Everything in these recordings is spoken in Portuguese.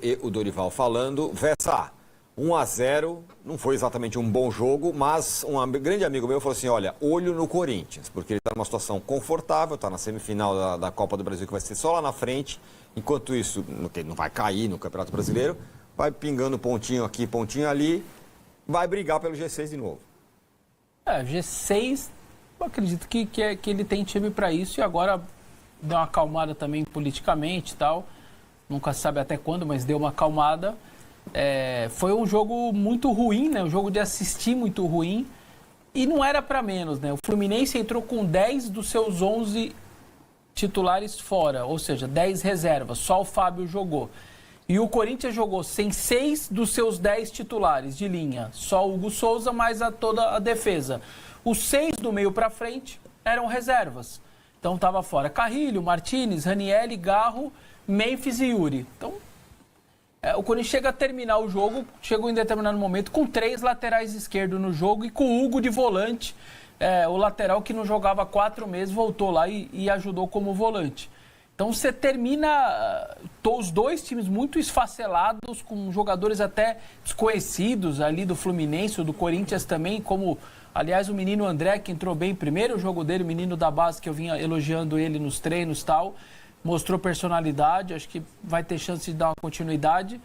e o Dorival falando. Vessa, 1-0, não foi exatamente um bom jogo, mas um grande amigo meu falou assim, olha, olho no Corinthians, porque ele está numa situação confortável, está na semifinal da Copa do Brasil, que vai ser só lá na frente, enquanto isso, não vai cair no Campeonato Brasileiro, vai pingando pontinho aqui, pontinho ali, vai brigar pelo G6 de novo. G6, eu acredito que ele tem time para isso e agora deu uma acalmada também politicamente e tal, nunca se sabe até quando, mas deu uma acalmada. Foi um jogo muito ruim, né? Um jogo de assistir muito ruim e não era para menos, né? O Fluminense entrou com 10 dos seus 11 titulares fora, ou seja, 10 reservas, só o Fábio jogou. E o Corinthians jogou sem 6 dos seus 10 titulares de linha, só o Hugo Souza mais toda a defesa. Os 6 do meio para frente eram reservas. Então estava fora Carrilho, Martínez, Ranieri, Garro, Memphis e Yuri. Então o Corinthians chega a terminar o jogo, chegou em determinado momento com 3 laterais esquerdos no jogo e com o Hugo de volante, o lateral que não jogava há 4 meses, voltou lá e ajudou como volante. Então você termina os dois times muito esfacelados, com jogadores até desconhecidos ali do Fluminense, ou do Corinthians também, como, aliás, o menino André, que entrou bem primeiro o jogo dele, o menino da base, que eu vinha elogiando ele nos treinos e tal, mostrou personalidade, acho que vai ter chance de dar uma continuidade.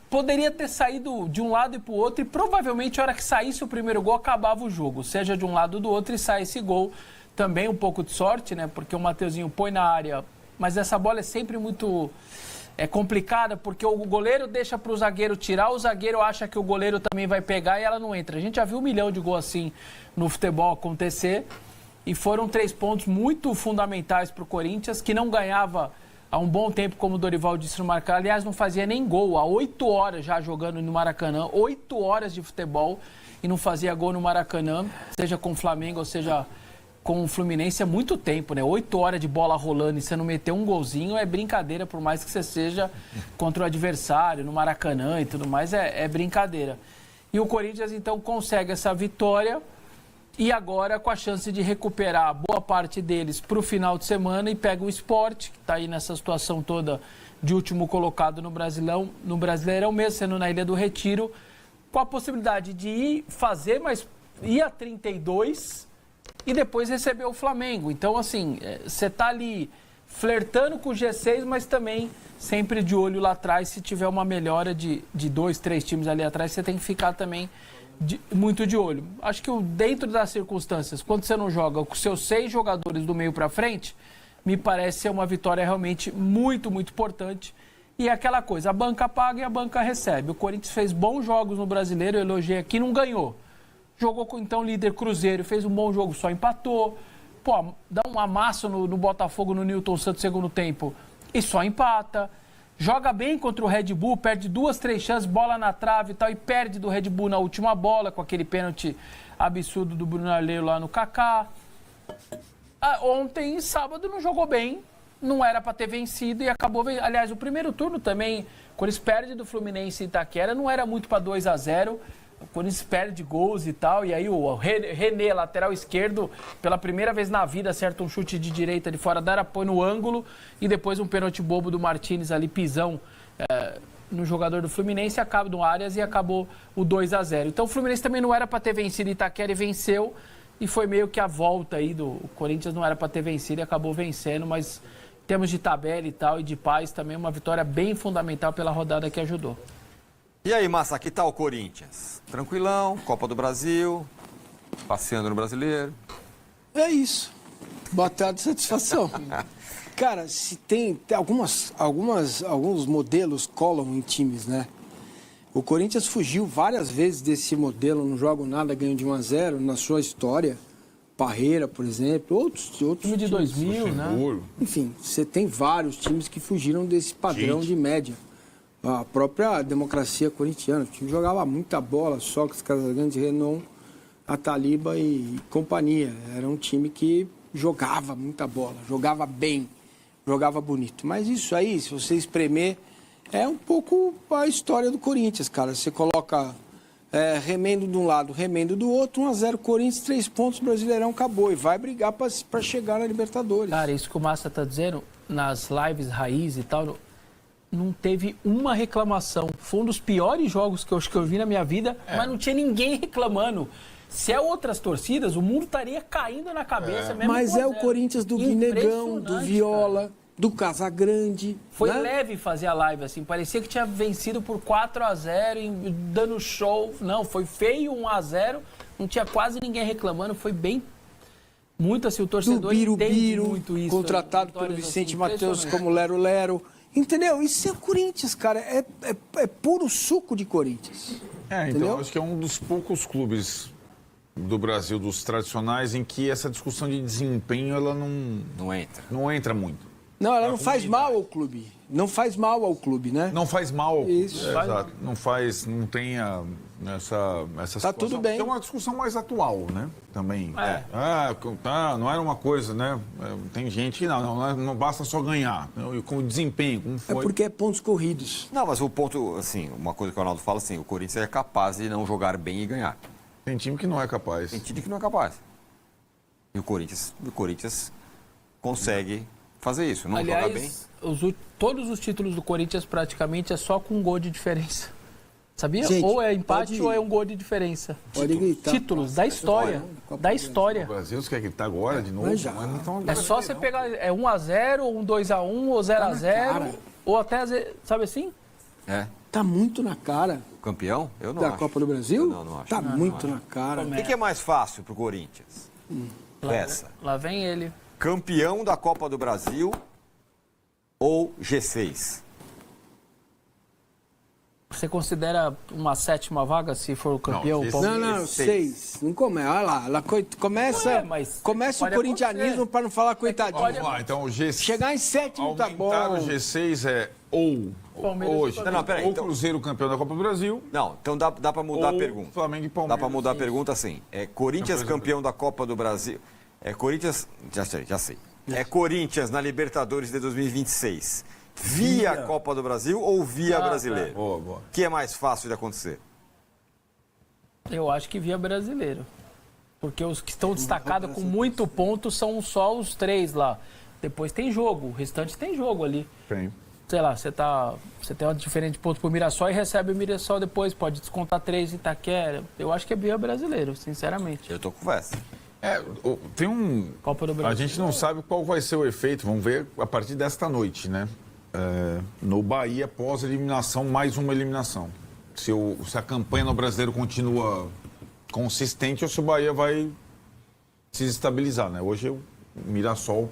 Poderia ter saído de um lado e para o outro, e provavelmente a hora que saísse o primeiro gol, acabava o jogo, seja de um lado ou do outro, e sai esse gol. Também um pouco de sorte, né? Porque o Mateuzinho põe na área, mas essa bola é sempre muito complicada, porque o goleiro deixa para o zagueiro tirar, o zagueiro acha que o goleiro também vai pegar e ela não entra. A gente já viu 1 milhão de gols assim no futebol acontecer, e foram 3 pontos muito fundamentais para o Corinthians, que não ganhava há um bom tempo, como o Dorival disse no Maracanã. Aliás, não fazia nem gol, há 8 horas já jogando no Maracanã, 8 horas de futebol, e não fazia gol no Maracanã, seja com o Flamengo ou seja com o Fluminense, há muito tempo, né? 8 horas de bola rolando e você não meter um golzinho é brincadeira, por mais que você seja contra o adversário, no Maracanã e tudo mais, é brincadeira. E o Corinthians, então, consegue essa vitória e agora com a chance de recuperar boa parte deles para o final de semana e pega o Sport, que está aí nessa situação toda de último colocado no Brasileirão, mesmo sendo na Ilha do Retiro, com a possibilidade de ir fazer, mas ir a 32 e depois receber o Flamengo. Então, assim, você está ali flertando com o G6, mas também sempre de olho lá atrás. Se tiver uma melhora de 2, 3 times ali atrás, você tem que ficar também muito de olho. Acho que dentro das circunstâncias, quando você não joga com seus 6 jogadores do meio para frente, me parece ser uma vitória realmente muito, muito importante. E é aquela coisa, a banca paga e a banca recebe. O Corinthians fez bons jogos no Brasileiro, eu elogiei aqui, não ganhou. Jogou com, então, o líder Cruzeiro, fez um bom jogo, só empatou. Pô, dá um amasso no Botafogo, no Newton Santos, segundo tempo, e só empata. Joga bem contra o Red Bull, perde 2, 3 chances, bola na trave e tal, e perde do Red Bull na última bola, com aquele pênalti absurdo do Bruno Arleiro lá no Kaká. Ontem, sábado, não jogou bem, não era para ter vencido e acabou vencendo. Aliás, o primeiro turno também, quando eles perdem do Fluminense e Itaquera, não era muito para 2-0. Quando eles perdem gols e tal, e aí o René, lateral esquerdo, pela primeira vez na vida, acerta um chute de direita de fora da área, põe no ângulo, e depois um pênalti bobo do Martínez ali, pisão no jogador do Fluminense, acaba no Arias e acabou o 2-0. Então o Fluminense também não era para ter vencido Itaquera e venceu, e foi meio que a volta aí do Corinthians, não era para ter vencido e acabou vencendo, mas em termos de tabela e tal, e de paz, também uma vitória bem fundamental pela rodada que ajudou. E aí, Massa, que tal o Corinthians? Tranquilão, Copa do Brasil, passeando no Brasileiro. É isso. Boa tarde, satisfação. Cara, se tem alguns modelos colam em times, né? O Corinthians fugiu várias vezes desse modelo, não joga nada, ganha de 1-0 na sua história. Parreira, por exemplo, outros time de 2000, né? Enfim, você tem vários times que fugiram desse padrão de média. A própria democracia corintiana, o time jogava muita bola, Sócrates, Casagrande, Renon, Ataliba e companhia. Era um time que jogava muita bola, jogava bem, jogava bonito. Mas isso aí, se você espremer, é um pouco a história do Corinthians, cara. Você coloca remendo de um lado, remendo do outro, 1-0 Corinthians, 3 pontos, Brasileirão, acabou. E vai brigar para chegar na Libertadores. Cara, isso que o Massa tá dizendo, nas lives raiz e tal... não teve uma reclamação. Foi um dos piores jogos que eu acho que eu vi na minha vida, mas não tinha ninguém reclamando. Se é outras torcidas, o mundo estaria caindo na cabeça mesmo. Mas é o Corinthians do Guinegão, do Viola, cara. do Casagrande. Foi né? leve fazer a live, assim. Parecia que tinha vencido por 4-0, e dando show. Não, foi feio 1-0. Não tinha quase ninguém reclamando. Foi bem... Muito assim, o Do torcedor entende Birubiru, muito isso. contratado pelo Vitórias, Vicente assim, Matheus impressionante. como Lero Lero. Entendeu? Isso é o Corinthians, cara. É puro suco de Corinthians. Então Entendeu? acho que é um dos poucos clubes do Brasil, dos tradicionais, em que essa discussão de desempenho ela Não entra. não entra muito. Não, ela não faz mal ao clube. Não faz mal ao clube, né? Não faz mal. Isso. Exato. Não tem essa situação. tudo bem. É uma discussão mais atual, né? Também. É. Não era uma coisa, né? Tem gente que não basta só ganhar. Com o desempenho, como É foi. porque é pontos corridos. Não, mas o ponto, assim, uma coisa que o Ronaldo fala, assim, o Corinthians é capaz de não jogar bem e ganhar. Tem time que não é capaz. Tem time que não é capaz. E o Corinthians consegue fazer isso, não joga bem. Aliás, todos os títulos do Corinthians praticamente é só com um gol de diferença. Sabia? Gente, ou é empate pode- ou é um gol de diferença. Pode gritar. Títulos da história. Copa Da do história. O Brasil, você quer gritar agora de novo? Mas já. então, É só você pegar 1-0, ou um 2-1, ou 0-0, cara. ou até, sabe assim? É. Tá muito na cara Campeão? Eu não da acho. Copa do Brasil. Eu não acho. Tá muito na cara. O que é mais fácil pro Corinthians? Peça. Lá vem ele. Campeão da Copa do Brasil ou G6? Você considera uma 7ª vaga se for o campeão? esse- Palmeiras? Não, Seis. 6. Não começa. Olha lá. Começa, Ué, mas começa o pode corintianismo acontecer. para não falar coitadinho. pode- Vamos lá, então o G6. Chegar em sétimo tá bom. Aumentar o G6 é ou Palmeiras e hoje, Flamengo. Não, peraí, ou então- Cruzeiro campeão da Copa do Brasil, Não, então dá para mudar ou a pergunta. Flamengo e Dá Palmeiras. para mudar a pergunta assim. É Corinthians Campeão campeão da Copa do Brasil. É Corinthians. Já sei. É Corinthians na Libertadores de 2026. Via Copa do Brasil ou via Brasileiro? Boa, boa. O que é mais fácil de acontecer? Eu acho que via brasileiro. Porque os que estão destacados com muito ponto são só os 3 lá. Depois tem jogo, o restante tem jogo ali. Tem. Sei lá, você tem uma diferente de ponto pro Mirassol e recebe o Mirassol depois, pode descontar 3 em Itaquera. Eu acho que é via brasileiro, sinceramente. Eu tô com essa. Tem um. Copa do Brasil. A gente não sabe qual vai ser o efeito, vamos ver a partir desta noite, né? No Bahia, após a eliminação, mais uma eliminação. Se a campanha no Brasileiro continua consistente ou se o Bahia vai se estabilizar, né? Hoje o Mirassol